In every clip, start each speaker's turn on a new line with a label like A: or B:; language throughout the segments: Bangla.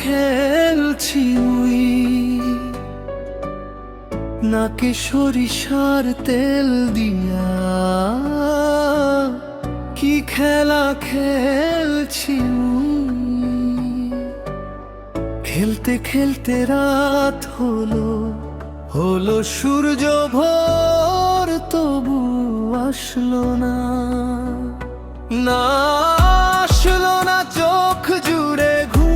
A: খেলছি মুই, নাকে সরিষার তেল দিয়া। কি খেলা খেলছি মুই। খেলতে খেলতে রাত হলো, হলো সূর্য ভোর, তবু আসলো না, না আসলো না চোখ জুড়ে ঘুম।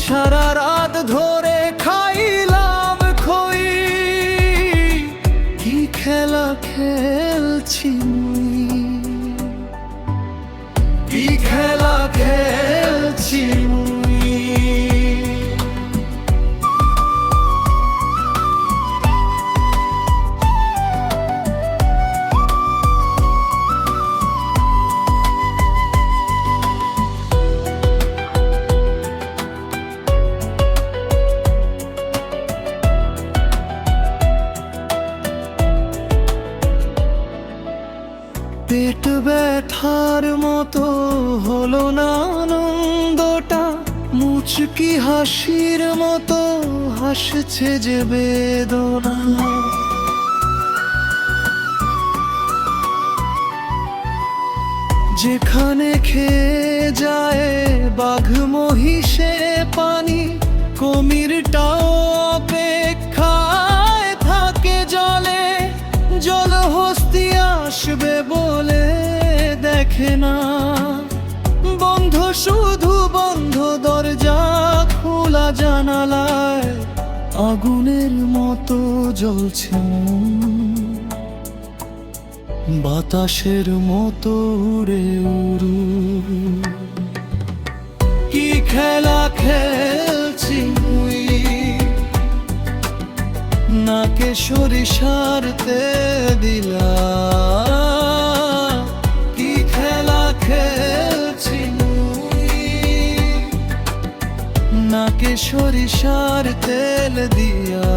A: সারা রাত ধরে খাইলাম খই, কি খেলা খেলছি মুই, কি খেলা খেলছি মুই। পেট ব্যথার মতো হলো না আনন্দটা, মুচকি হাসির মতো হাসছে যে বেদনা। যেখানে খেয়ে যায় বাঘ মহিষে পানি, কুমিরটাও অপেক্ষায় থাকে জলে। জলহস্তি আসবে বলে দেখে না, বন্ধ শুধু বন্ধ দরজা, খোলা জানালায় আগুনের মতো জ্বলছে মন। বাতাসের মতো উড়ে উড়ু, কি খেলা খেলছি মুই, নাকে সরিষার তেল দিলা। কি খেলা খেলছি মুই, নাকে সরিষার তেল দিয়া।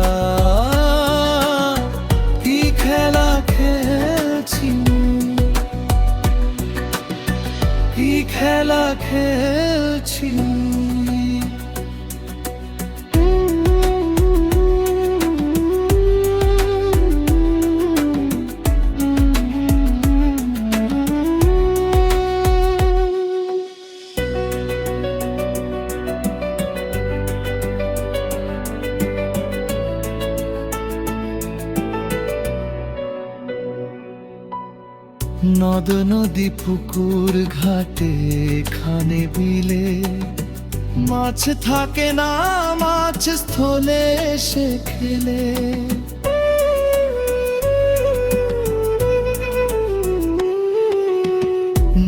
A: কি খেলা খেলছি মুই, কি খেলা খেলছি মুই। নদ নদী পুকুর ঘাটে খানে বিলে, মাছ থাকে না মাছ স্থলে এসে খেলে।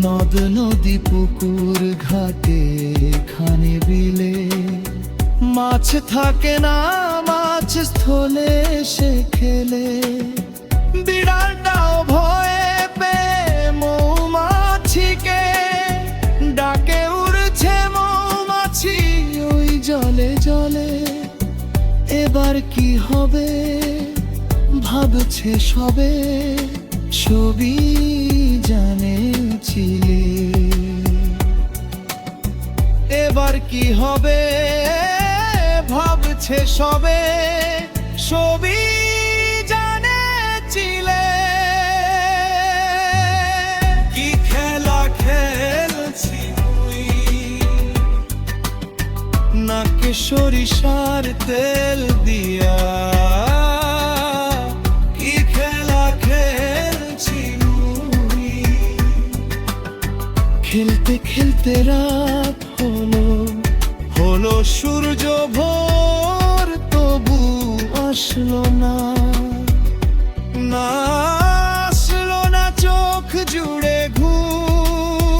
A: নদ নদী পুকুর ঘাটে খানে বিলে, মাছ থাকে না মাছ স্থলে এসে খেলে। বিড়ালটাও ভয়ে মৌমাছিকে ডাকে, উড়ছে মৌমাছি ওই জলে জলে। এবার কি হবে ভাবছে সবে, সবই জানেছিলে। এবার কি হবে ভাবছে সবে, সবই নাকে সরিষার তেল দিয়া। কি খেলা খেলছি মুই, খেলতে খেলতে রাত হলো, হলো সূর্য ভোর, তবু আসলো না, না আসলো না চোখ জুড়ে ঘুম।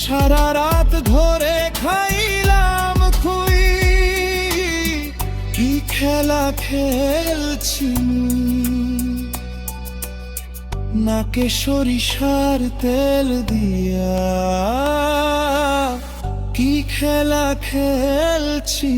A: সারা রাত ধরে খাইলাম খুই, কি খেলা খেলছি নাকে সরিষার তেল দিয়া। কি খেলা খেলছি।